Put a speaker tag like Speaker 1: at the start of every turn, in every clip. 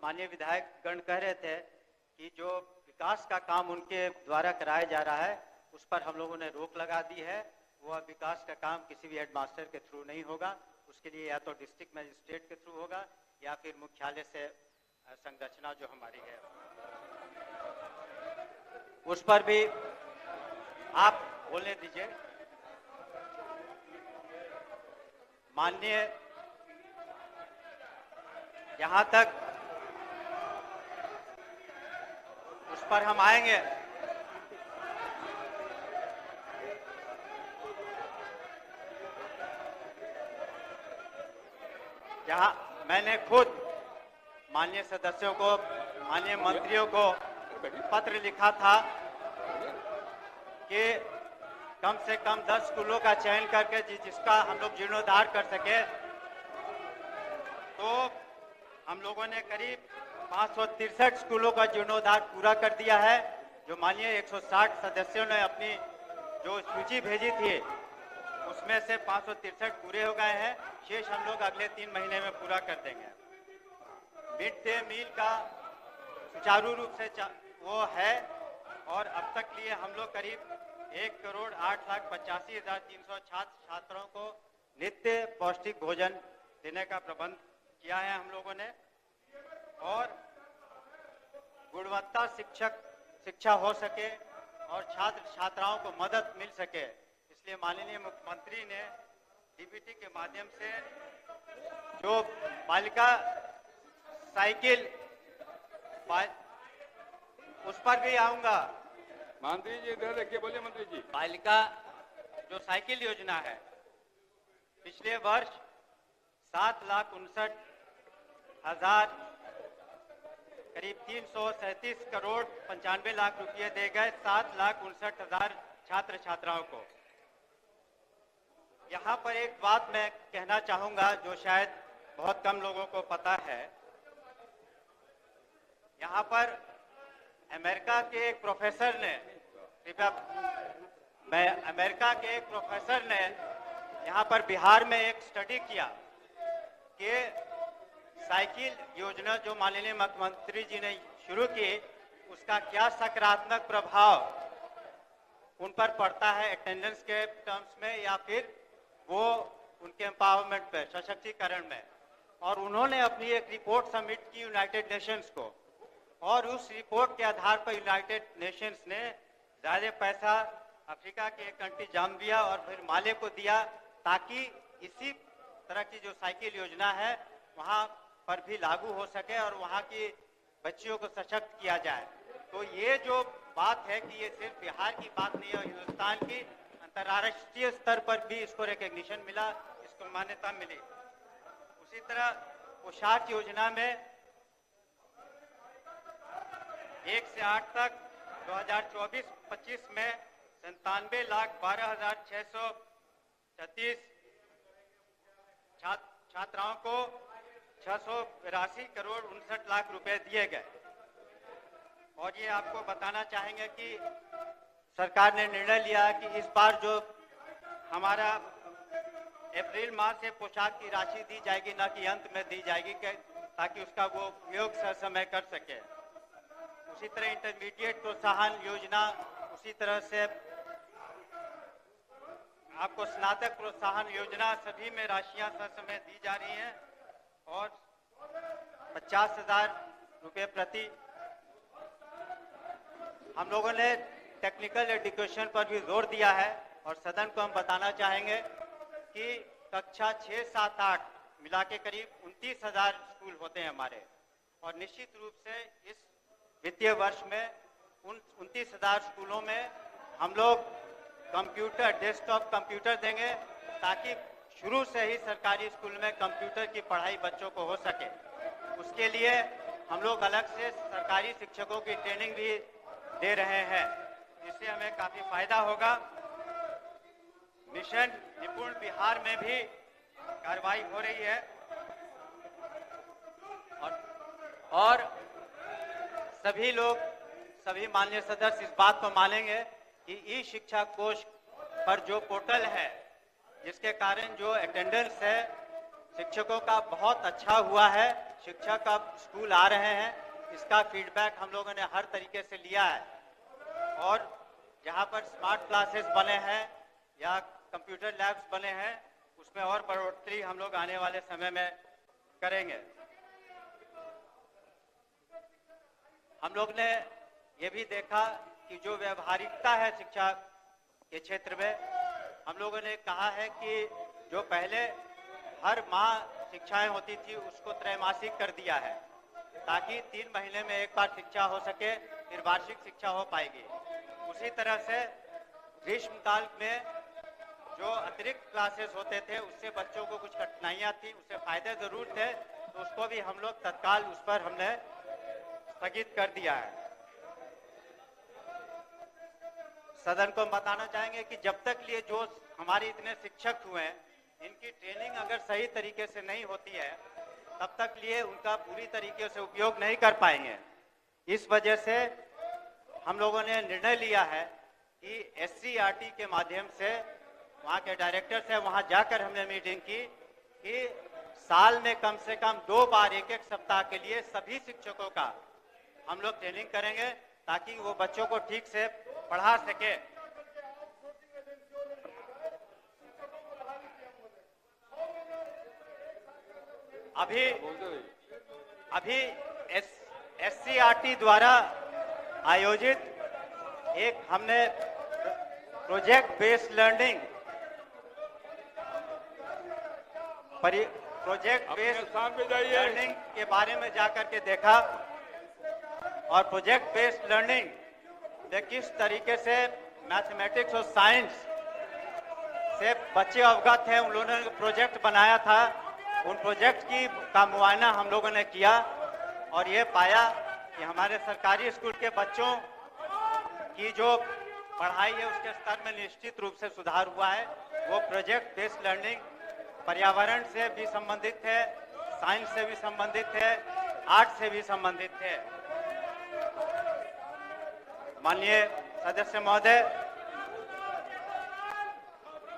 Speaker 1: माननीय विधायक गण कह रहे थे कि जो विकास का काम उनके द्वारा कराया जा रहा है उस पर हम लोगों ने रोक लगा दी है। वह विकास का काम किसी भी हेडमास्टर के थ्रू नहीं होगा, उसके लिए या तो डिस्ट्रिक्ट मजिस्ट्रेट के थ्रू होगा या फिर मुख्यालय से संरचना जो हमारी है उस पर भी आप बोलने दीजिए। माननीय, जहां तक उस पर हम आएंगे, जहां मैंने खुद माननीय सदस्यों को, माननीय मंत्रियों को पत्र लिखा था कि कम से कम 10 स्कूलों का चयन करके जिसका हम लोग जीर्णोद्धार कर सके, तो हम लोगों ने करीब 563 स्कूलों का जीर्णोद्धार पूरा कर दिया है। जो माननीय 160 सदस्यों ने अपनी जो सूची भेजी थी उसमें से 563 पूरे हो गए हैं। शेष हम लोग अगले 3 महीने में पूरा कर देंगे। मिड डे मील का सुचारू रूप से वो है और अब तक लिए हम लोग करीब 1,08,85,300 छात्र छात्राओं को नित्य पौष्टिक भोजन देने का प्रबंध किया है हम लोगों ने, और गुणवत्ता शिक्षा हो सके और छात्र छात्राओं को मदद मिल सके, इसलिए माननीय मुख्यमंत्री ने डीबीटी के माध्यम से जो बालिका साइकिल, उस पर भी आऊंगा।
Speaker 2: मंत्री जी इधर देखिए, बोलिए मंत्री जी।
Speaker 1: बालिका जो साइकिल योजना है, पिछले वर्ष 7,59,000 करीब 337 करोड़ 95 लाख रुपए दे गए 7,59,000 छात्र छात्राओं को। यहाँ पर एक बात मैं कहना चाहूंगा जो शायद बहुत कम लोगों को पता है। यहाँ पर अमेरिका के एक प्रोफेसर ने, अमेरिका के एक प्रोफेसर ने यहाँ पर बिहार में एक स्टडी किया कि साइकिल योजना जो माननीय मुख्यमंत्री जी ने शुरू की उसका क्या सकारात्मक प्रभाव उन पर पड़ता है अटेंडेंस के टर्म्स में या फिर वो उनके एम्पावरमेंट पे, सशक्तिकरण में। और उन्होंने अपनी एक रिपोर्ट सबमिट की यूनाइटेड नेशंस को, और उस रिपोर्ट के आधार पर यूनाइटेड नेशंस ने ज्यादा पैसा अफ्रीका के एक कंट्री जाम्बिया और फिर माले को दिया ताकि इसी तरह की जो साइकिल योजना है वहां पर भी लागू हो सके और वहां की बच्चियों को सशक्त किया जाए। तो ये जो बात है कि ये सिर्फ बिहार की बात नहीं है, हिंदुस्तान की अंतर्राष्ट्रीय स्तर पर भी इसको रिकॉग्निशन मिला, इसको मान्यता मिली। उसी तरह पोशाक योजना में 1 से 8 तक 2024-25 में 97,12,636 छात्राओं को 682 करोड़ 59 लाख रुपए दिए गए। और ये आपको बताना चाहेंगे कि सरकार ने निर्णय लिया कि इस बार जो हमारा अप्रैल माह से पोशाक की राशि दी जाएगी, न कि अंत में दी जाएगी, ताकि उसका वो उपयोग समय कर सके। उसी तरह इंटरमीडिएट प्रोत्साहन योजना, उसी तरह से आपको स्नातक प्रोत्साहन योजना, सभी में राशियां समय दी जा रही हैं और 50,000 रुपये प्रति। हम लोगों ने टेक्निकल एजुकेशन पर भी जोर दिया है और सदन को हम बताना चाहेंगे कि कक्षा 6, 7, 8 मिला के करीब 29,000 स्कूल होते हैं हमारे, और निश्चित रूप से इस वित्तीय वर्ष में उन 29,000 स्कूलों में हम लोग कंप्यूटर, डेस्कटॉप कंप्यूटर देंगे ताकि शुरू से ही सरकारी स्कूल में कंप्यूटर की पढ़ाई बच्चों को हो सके। उसके लिए हम लोग अलग से सरकारी शिक्षकों की ट्रेनिंग भी दे रहे हैं, जिससे हमें काफी फायदा होगा। मिशन निपुण बिहार में भी कार्रवाई हो रही है और सभी लोग, सभी माननीय सदस्य इस बात को मानेंगे कि ई शिक्षा कोष पर जो पोर्टल है, जिसके कारण जो अटेंडेंस है शिक्षकों का बहुत अच्छा हुआ है शिक्षक अब स्कूल आ रहे हैं, इसका फीडबैक हम लोगों ने हर तरीके से लिया है और जहां पर स्मार्ट क्लासेस बने हैं या कंप्यूटर लैब्स बने हैं उसमें और बढ़ोतरी हम लोग आने वाले समय में करेंगे। हम लोग ने ये भी देखा कि जो व्यवहारिकता है शिक्षा के क्षेत्र में, हम लोगों ने कहा है कि जो पहले हर माह शिक्षाएं होती थी उसको त्रैमासिक कर दिया है ताकि 3 महीने में एक बार शिक्षा हो सके, फिर वार्षिक शिक्षा हो पाएगी। उसी तरह से ग्रीष्मकाल में जो अतिरिक्त क्लासेस होते थे उससे बच्चों को कुछ कठिनाइयां थी, उससे फायदे जरूर थे, तो उसको भी हम लोग तत्काल उस पर हमने स्थगित कर दिया है। सदन को बताना चाहेंगे कि जब तक लिए जो हमारे इतने शिक्षक हुए हैं इनकी ट्रेनिंग अगर सही तरीके से नहीं होती है तब तक लिए उनका पूरी तरीके से उपयोग नहीं कर पाएंगे। इस वजह से हम लोगों ने निर्णय लिया है कि SCERT के माध्यम से वहाँ के डायरेक्टर से वहाँ जाकर हमने मीटिंग की कि साल में कम से कम 2 बार 1-1 सप्ताह के लिए सभी शिक्षकों का हम लोग ट्रेनिंग करेंगे ताकि वो बच्चों को ठीक से पढ़ा सके। अभी SCERT द्वारा आयोजित एक हमने प्रोजेक्ट बेस्ड लर्निंग के बारे में जाकर के देखा और प्रोजेक्ट बेस्ड लर्निंग में किस तरीके से मैथमेटिक्स और साइंस से बच्चे अवगत हैं, उन लोगों ने प्रोजेक्ट बनाया था। उन प्रोजेक्ट का मुआयना हम लोगों ने किया और ये पाया कि हमारे सरकारी स्कूल के बच्चों की जो पढ़ाई है उसके स्तर में निश्चित रूप से सुधार हुआ है। वो प्रोजेक्ट बेस्ड लर्निंग पर्यावरण से भी संबंधित है, साइंस से भी संबंधित है, आर्ट से भी संबंधित है। माननीय सदस्य महोदय,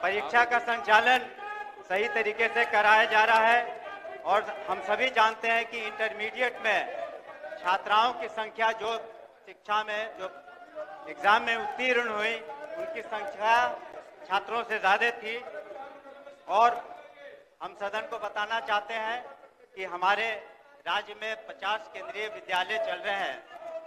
Speaker 1: परीक्षा का संचालन सही तरीके से कराया जा रहा है और हम सभी जानते हैं कि इंटरमीडिएट में छात्राओं की संख्या जो शिक्षा में जो एग्जाम में उत्तीर्ण हुई उनकी संख्या छात्रों से ज्यादा थी और हम सदन को बताना चाहते हैं कि हमारे राज्य में 50 केंद्रीय विद्यालय चल रहे हैं,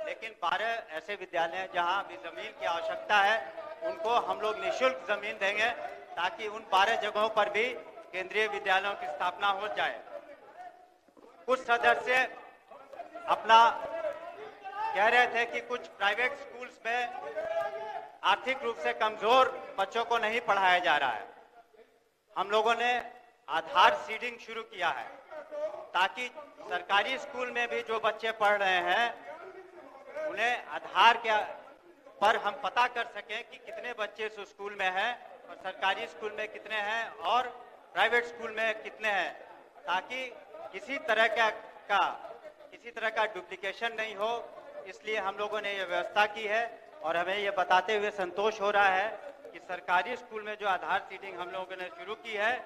Speaker 1: लेकिन 12 ऐसे विद्यालय हैं जहां अभी जमीन की आवश्यकता है। उनको हम लोग निःशुल्क जमीन देंगे ताकि उन 12 जगहों पर भी केंद्रीय विद्यालयों की स्थापना हो जाए। कुछ सदस्य अपना कह रहे थे कि कुछ प्राइवेट स्कूल्स में आर्थिक रूप से कमजोर बच्चों को नहीं पढ़ाया जा रहा है। हम लोगों ने आधार सीडिंग शुरू किया है ताकि सरकारी स्कूल में भी जो बच्चे पढ़ रहे हैं उन्हें आधार के पर हम पता कर सकें कि कितने बच्चे इस स्कूल में हैं और सरकारी स्कूल में कितने हैं और प्राइवेट स्कूल में कितने हैं, ताकि किसी तरह का डुप्लीकेशन नहीं हो। इसलिए हम लोगों ने ये व्यवस्था की है और हमें ये बताते हुए संतोष हो रहा है कि सरकारी स्कूल में जो आधार सीडिंग हम लोगों ने शुरू की है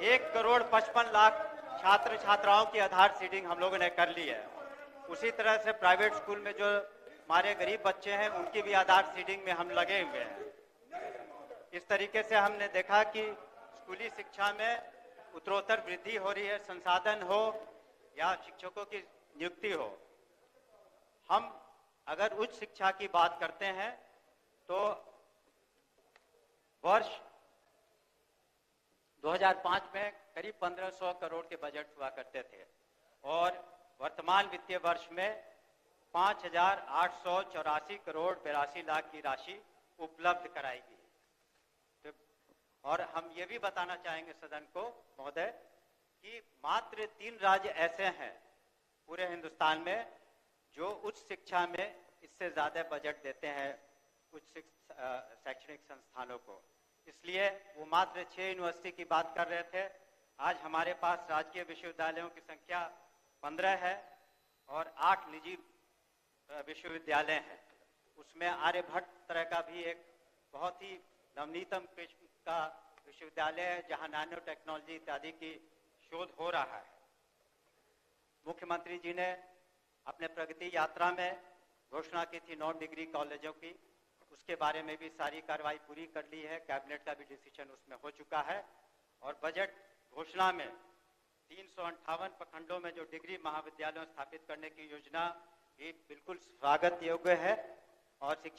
Speaker 1: 1,55,00,000 छात्र छात्राओं की आधार सीडिंग हम लोगों ने कर ली है। उसी तरह से प्राइवेट स्कूल में जो हमारे गरीब बच्चे हैं उनकी भी आधार सीडिंग में हम लगे हुए हैं। इस तरीके से हमने देखा कि स्कूली शिक्षा में उत्तरोत्तर वृद्धि हो रही है, संसाधन हो या शिक्षकों की नियुक्ति हो। हम अगर उच्च शिक्षा की बात करते हैं तो वर्ष 2005 में करीब 1500 करोड़ के बजट हुआ करते थे और वर्तमान वित्तीय वर्ष में 5,884 करोड़ 82 लाख की राशि उपलब्ध कराएगी। और हम ये भी बताना चाहेंगे सदन को महोदय कि मात्र 3 राज्य ऐसे हैं पूरे हिंदुस्तान में जो उच्च शिक्षा में इससे ज्यादा बजट देते हैं उच्च शैक्षणिक संस्थानों को। इसलिए वो मात्र 6 यूनिवर्सिटी की बात कर रहे थे। आज हमारे पास राजकीय विश्वविद्यालयों की संख्या 15 है और 8 निजी विश्वविद्यालय हैं। उसमें आर्यभट्ट तरह का भी एक बहुत ही नवनीतम किस्म का विश्वविद्यालय है जहां नैनो टेक्नोलॉजी इत्यादि की शोध हो रहा है। मुख्यमंत्री जी ने अपने प्रगति यात्रा में घोषणा की थी 9 डिग्री कॉलेजों की, उसके बारे में भी सारी कार्रवाई पूरी कर ली है, कैबिनेट का भी डिसीजन उसमें हो चुका है। और बजट घोषणा में 358 प्रखंडों में जो डिग्री महाविद्यालय स्थापित करने की योजना ये बिल्कुल स्वागत योग्य है और शिक्षा